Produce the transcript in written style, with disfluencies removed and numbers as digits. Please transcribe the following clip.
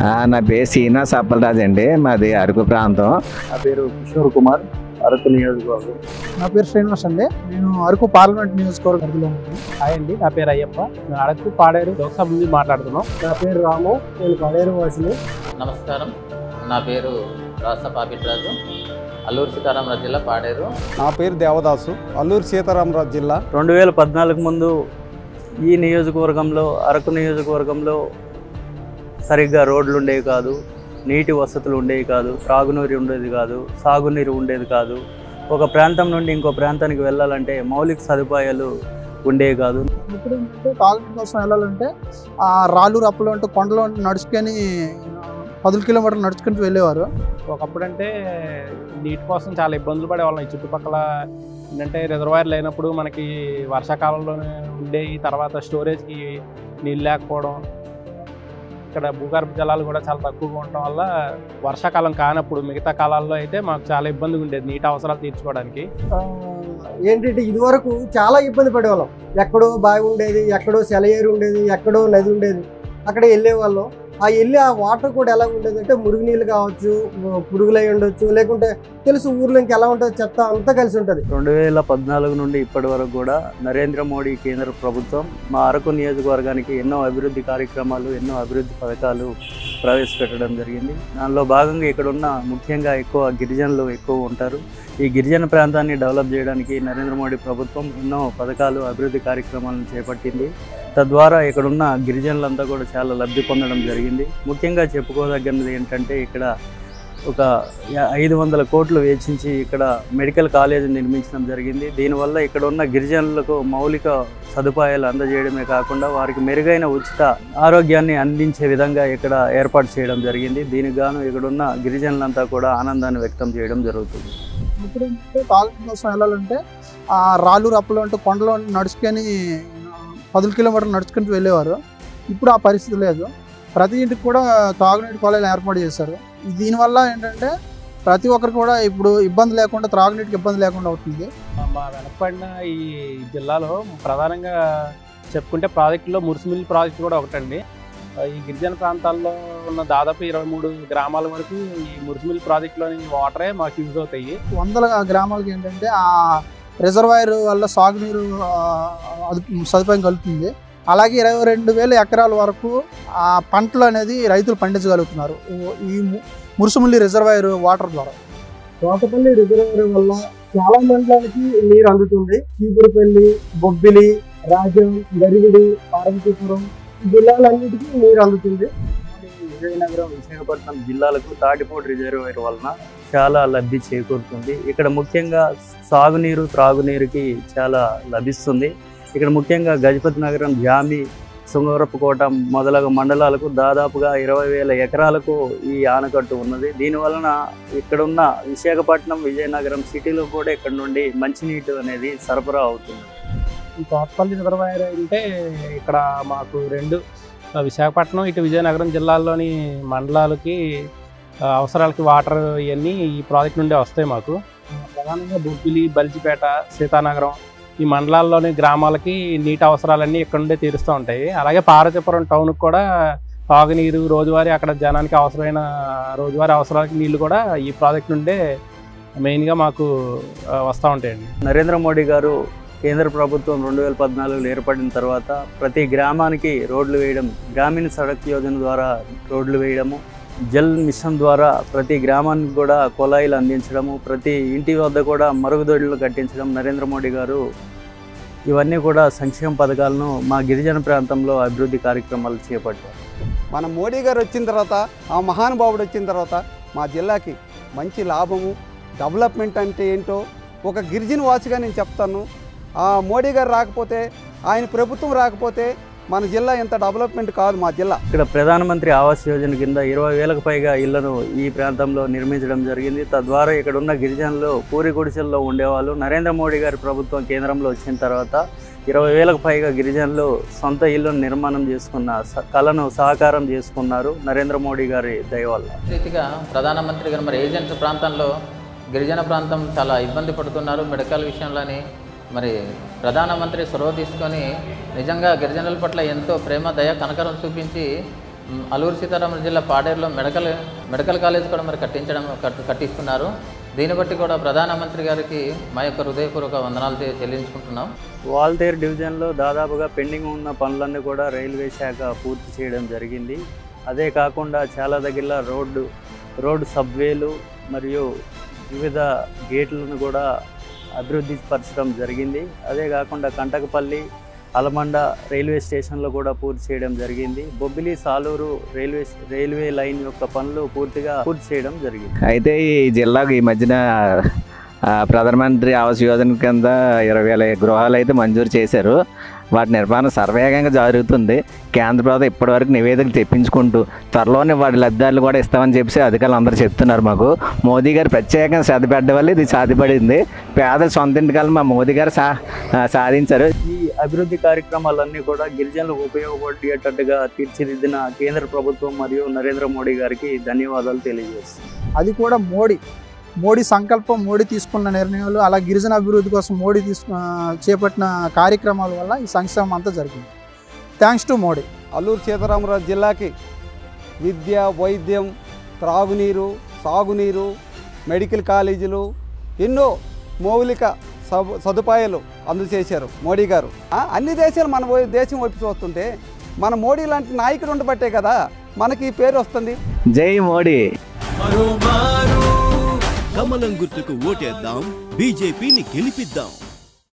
నా పేరు శ్రీనివాస్ అప్పలరాజు అండి, మాది అరకు ప్రాంతం. నా పేరు కిషోర్ కుమార్, అరకు నియోజకవర్గం. నా పేరు శ్రీనివాస్ అండి, నేను అరకు పార్లమెంట్ నియోజకవర్గంలో ఉంటాను. హాయ్ అండి, నా పేరు అయ్యప్ప, నేను అరకు పాడేరు లోక్సభ నుంచి మాట్లాడుతున్నాం. నా పేరు రాము, నేను పాడేరు వాసిని. నమస్కారం, నా పేరు రాస పాపిట్రాజు, అల్లూరు సీతారామరాజు జిల్లా పాడేరు. నా పేరు దేవదాసు, అల్లూరు సీతారామరాజు జిల్లా. 2014 ముందు ఈ నియోజకవర్గంలో, అరకు నియోజకవర్గంలో సరిగ్గా రోడ్లు ఉండేవి కాదు, నీటి వసతులు ఉండేవి కాదు, త్రాగునీరు ఉండేది కాదు, సాగునీరు ఉండేది కాదు. ఒక ప్రాంతం నుండి ఇంకో ప్రాంతానికి వెళ్ళాలంటే మౌలిక సదుపాయాలు ఉండేవి కాదు. ఇప్పుడు ఏంటంటే తాగునీటి కోసం వెళ్ళాలంటే ఆ రాళ్ళు రప్పలు అంటూ కొండలో నడుచుకొని 10 కిలోమీటర్లు నడుచుకుంటూ వెళ్ళేవారు. ఒకప్పుడు అంటే నీటి కోసం చాలా ఇబ్బందులు పడేవాళ్ళం. ఈ చుట్టుపక్కల ఏంటంటే రిజర్వాయర్ లేనప్పుడు మనకి వర్షాకాలంలోనే ఉండేవి, తర్వాత స్టోరేజ్కి నీళ్ళు లేకపోవడం, ఇక్కడ భూగర్భ జలాలు కూడా చాలా తక్కువగా ఉండటం వల్ల వర్షాకాలం కానప్పుడు మిగతా కాలాల్లో అయితే మాకు చాలా ఇబ్బందిగా ఉండేది నీటి అవసరాలు తీర్చుకోవడానికి. ఏంటంటే ఇదివరకు చాలా ఇబ్బంది పడేవాళ్ళం. ఎక్కడో బావి ఉండేది, ఎక్కడో సెలయేరు ఉండేది, ఎక్కడో నది ఉండేది, అక్కడ వెళ్ళేవాళ్ళం. ఆ వాటర్ కూడా ఎలా ఉండేది అంటే మురుగునీళ్ళు కావచ్చు, పురుగులై ఉండొచ్చు, లేకుంటే తెలుసు ఊర్లో ఇంకా ఎలా ఉంటుంది, చెత్త అంతా కలిసి ఉంటుంది. 2014 నుండి ఇప్పటి వరకు కూడా నరేంద్ర మోడీ కేంద్ర ప్రభుత్వం మా అరకు నియోజకవర్గానికి ఎన్నో అభివృద్ధి కార్యక్రమాలు, ఎన్నో అభివృద్ధి పథకాలు ప్రవేశపెట్టడం జరిగింది. దానిలో భాగంగా ఇక్కడ ఉన్న ముఖ్యంగా ఎక్కువ గిరిజనులు ఎక్కువ ఉంటారు. ఈ గిరిజన ప్రాంతాన్ని డెవలప్ చేయడానికి నరేంద్ర మోడీ ప్రభుత్వం ఎన్నో పథకాలు, అభివృద్ధి కార్యక్రమాలను చేపట్టింది. తద్వారా ఇక్కడున్న గిరిజనులంతా కూడా చాలా లబ్ధి పొందడం జరిగింది. ముఖ్యంగా చెప్పుకోదగినది ఏంటంటే ఇక్కడ ఒక 500 కోట్లు వెచ్చించి ఇక్కడ మెడికల్ కాలేజ్ నిర్మించడం జరిగింది. దీనివల్ల ఇక్కడ ఉన్న గిరిజనులకు మౌలిక సదుపాయాలు అందజేయడమే కాకుండా వారికి మెరుగైన ఉచిత ఆరోగ్యాన్ని అందించే విధంగా ఇక్కడ ఏర్పాటు చేయడం జరిగింది. దీనికి గాను ఇక్కడున్న గిరిజనులంతా కూడా ఆనందాన్ని వ్యక్తం చేయడం జరుగుతుంది. ఇప్పుడు ఏంటంటే తాగునీటి కోసం వెళ్ళాలంటే ఆ రాళ్ళు రప్పలు అంటూ కొండలో నడుచుకొని 10 కిలోమీటర్లు నడుచుకుంటూ వెళ్ళేవారు. ఇప్పుడు ఆ పరిస్థితి లేదు. ప్రతి ఇంటికి కూడా తాగునీటి కాలేజీలు ఏర్పాటు చేశారు. దీనివల్ల ఏంటంటే ప్రతి ఒక్కరికి కూడా ఇప్పుడు ఇబ్బంది లేకుండా, త్రాగునీటికి ఇబ్బంది లేకుండా అవుతుంది. మా వెనకబడిన ఈ జిల్లాలో ప్రధానంగా చెప్పుకుంటే ప్రాజెక్టులో మురిసిమిల్ ప్రాజెక్టు కూడా ఒకటండి. ఈ గిరిజన ప్రాంతాల్లో ఉన్న దాదాపు 23 గ్రామాల వరకు ఈ మురిసిమిల్ ప్రాజెక్టులోని వాటరే మాకు యూజ్ అవుతాయి. 100 గ్రామాలకి ఏంటంటే ఆ రిజర్వాయర్ వల్ల సాగునీరు సదుపాయం కలుగుతుంది. అలాగే 22,000 ఎకరాల వరకు ఆ పంటలు అనేది రైతులు పండించగలుగుతున్నారు ఈ మురుసుమిల్లి రిజర్వాయర్ వాటర్ ద్వారా. తోటపల్లి రిజర్వాయర్ వల్ల చాలా మండలానికి నీరు అందుతుంది. చీపురుపల్లి, బొబ్బిలి, రాజం, గరివిడి, పార్వతీపురం జిల్లాలన్నిటికీ నీరు అందుతుంది. విజయనగరం, విశాఖపట్నం జిల్లాలకు తాటిపూడి రిజర్వాయర్ వలన చాలా లబ్ధి చేకూరుతుంది. ఇక్కడ ముఖ్యంగా సాగునీరు, త్రాగునీరుకి చాలా లభిస్తుంది. ఇక్కడ ముఖ్యంగా గజపతి నగరం, జామి, శృంగవరపుకోట మొదలగు మండలాలకు దాదాపుగా 20,000 ఎకరాలకు ఈ ఆనకట్టు ఉన్నది. దీనివలన ఇక్కడున్న విశాఖపట్నం, విజయనగరం సిటీలో కూడా ఇక్కడ నుండి మంచినీటి అనేది సరఫరా అవుతుంది. ఈ తోటపల్లి రిజర్వాయర్ అంటే ఇక్కడ మాకు 2 విశాఖపట్నం, ఇటు విజయనగరం జిల్లాల్లోని మండలాలకి అవసరాలకి వాటర్ ఇవన్నీ ఈ ప్రాజెక్ట్ నుండే వస్తాయి. మాకు ప్రధానంగా బొబ్బిలి, బల్జిపేట, సీతానగరం ఈ మండలాల్లోని గ్రామాలకి నీటి అవసరాలన్నీ ఇక్కడ నుండే తీరుస్తూ ఉంటాయి. అలాగే పార్వతీపురం టౌన్కి కూడా తాగునీరు, రోజువారీ అక్కడ జనానికి అవసరమైన రోజువారీ అవసరాలకి నీళ్లు కూడా ఈ ప్రాజెక్ట్ నుండే మెయిన్గా మాకు వస్తూ ఉంటాయండి. నరేంద్ర మోడీ గారు కేంద్ర ప్రభుత్వం 2014లో ఏర్పడిన తర్వాత ప్రతి గ్రామానికి రోడ్లు వేయడం, గ్రామీణ సడక్ యోజన ద్వారా రోడ్లు వేయడము, జల్ మిషన్ ద్వారా ప్రతి గ్రామానికి కూడా కుళాయిలు అందించడము, ప్రతి ఇంటి వద్ద కూడా మరుగుదొడ్లు కట్టించడం నరేంద్ర మోడీ గారు ఇవన్నీ కూడా సంక్షేమ పథకాలను మా గిరిజన ప్రాంతంలో అభివృద్ధి కార్యక్రమాలు చేపట్టారు. మన మోడీ గారు వచ్చిన తర్వాత, ఆ మహానుభావుడు వచ్చిన తర్వాత మా జిల్లాకి మంచి లాభము, డెవలప్మెంట్ అంటే ఏంటో ఒక గిరిజన వాసిగా నేను చెప్తాను. ఆ మోడీ గారు రాకపోతే, ఆయన ప్రభుత్వం రాకపోతే మన జిల్లా ఎంత డెవలప్మెంట్ కాదు మా జిల్లా. ఇక్కడ ప్రధానమంత్రి ఆవాస్ యోజన కింద 20,000కు పైగా ఇళ్లను ఈ ప్రాంతంలో నిర్మించడం జరిగింది. తద్వారా ఇక్కడ ఉన్న గిరిజనులు పూరి గుడిసెల్లో ఉండేవాళ్ళు. నరేంద్ర మోడీ గారి ప్రభుత్వం కేంద్రంలో వచ్చిన తర్వాత 20,000కు పైగా గిరిజనులు సొంత ఇళ్లను నిర్మాణం చేసుకున్న కళను సాకారం చేసుకున్నారు నరేంద్ర మోడీ గారి దయ వల్ల. రీతిగా ప్రధానమంత్రి గారు మరి ఏజెంట్ ప్రాంతంలో గిరిజన ప్రాంతం చాలా ఇబ్బంది పడుతున్నారు మెడికల్ విషయంలోని. మరి ప్రధానమంత్రి చొరవ తీసుకొని నిజంగా గిరిజనుల పట్ల ఎంతో ప్రేమ, దయ, కనకరం చూపించి అల్లూరు సీతారామరాజు జిల్లా పాడేరులో మెడికల్ కాలేజ్ కూడా మరి కట్టిస్తున్నారు. దీన్ని బట్టి కూడా ప్రధానమంత్రి గారికి మా యొక్క హృదయపూర్వక వందనాలు చెల్లించుకుంటున్నాం. వాల్తేరు డివిజన్లో దాదాపుగా పెండింగ్ ఉన్న పనులన్నీ కూడా రైల్వే శాఖ పూర్తి చేయడం జరిగింది. అదే కాకుండా చాలా దగ్గర రోడ్డు సబ్వేలు మరియు వివిధ గేట్లను కూడా అభివృద్ధి పరచడం జరిగింది. అదే కాకుండా కంటకపల్లి అలమండ రైల్వే స్టేషన్లో కూడా పూర్తి చేయడం జరిగింది. బొబ్బిలి సాలూరు రైల్వే లైన్ యొక్క పనులు పూర్తి చేయడం జరిగింది. అయితే ఈ జిల్లాకు ఈ మధ్యన ప్రధానమంత్రి ఆవాస్ యోజన కింద 20,000 గృహాలు అయితే మంజూరు చేశారు. వాటి నిర్మాణం సర్వేగంగా జరుగుతుంది. కేంద్ర ప్రభుత్వం ఇప్పటివరకు నివేదికలు తెప్పించుకుంటూ త్వరలోనే వాటి లబ్ధాలు కూడా ఇస్తామని చెప్పి అధికారులు అందరూ చెప్తున్నారు. మాకు మోదీ గారు ప్రత్యేకంగా శ్రద్ధ పెట్టడం వల్ల ఇది సాధ్యపడింది. పేదల సొంత ఇంటికాలను మా మోదీ గారు సాధించారు. ఈ అభివృద్ధి కార్యక్రమాలన్నీ కూడా గిరిజనులకు ఉపయోగపడేటట్టుగా తీర్చిదిద్దిన కేంద్ర ప్రభుత్వం మరియు నరేంద్ర మోడీ గారికి ధన్యవాదాలు తెలియజేస్తున్నాను. అది కూడా మోడీ సంకల్పం, మోడీ తీసుకున్న నిర్ణయాలు, అలా గిరిజన అభివృద్ధి కోసం మోడీ చేపట్టిన కార్యక్రమాల వల్ల ఈ సంక్షేమం అంతా జరిగింది. Thanks to Modi. అల్లూరు సీతారామరాజు జిల్లాకి విద్య, వైద్యం, త్రాగునీరు, సాగునీరు, మెడికల్ కాలేజీలు, ఎన్నో మౌలిక సదుపాయాలు అందజేశారు మోడీ గారు. అన్ని దేశాలు మన దేశం వైపు చూస్తుంటే మన మోడీ లాంటి నాయకుడు ఉండబట్టే కదా మనకి ఈ పేరు వస్తుంది. జై మోడీ. కమలం గుర్తుకు ఓటేద్దాం, బీజేపీని గెలిపిద్దాం.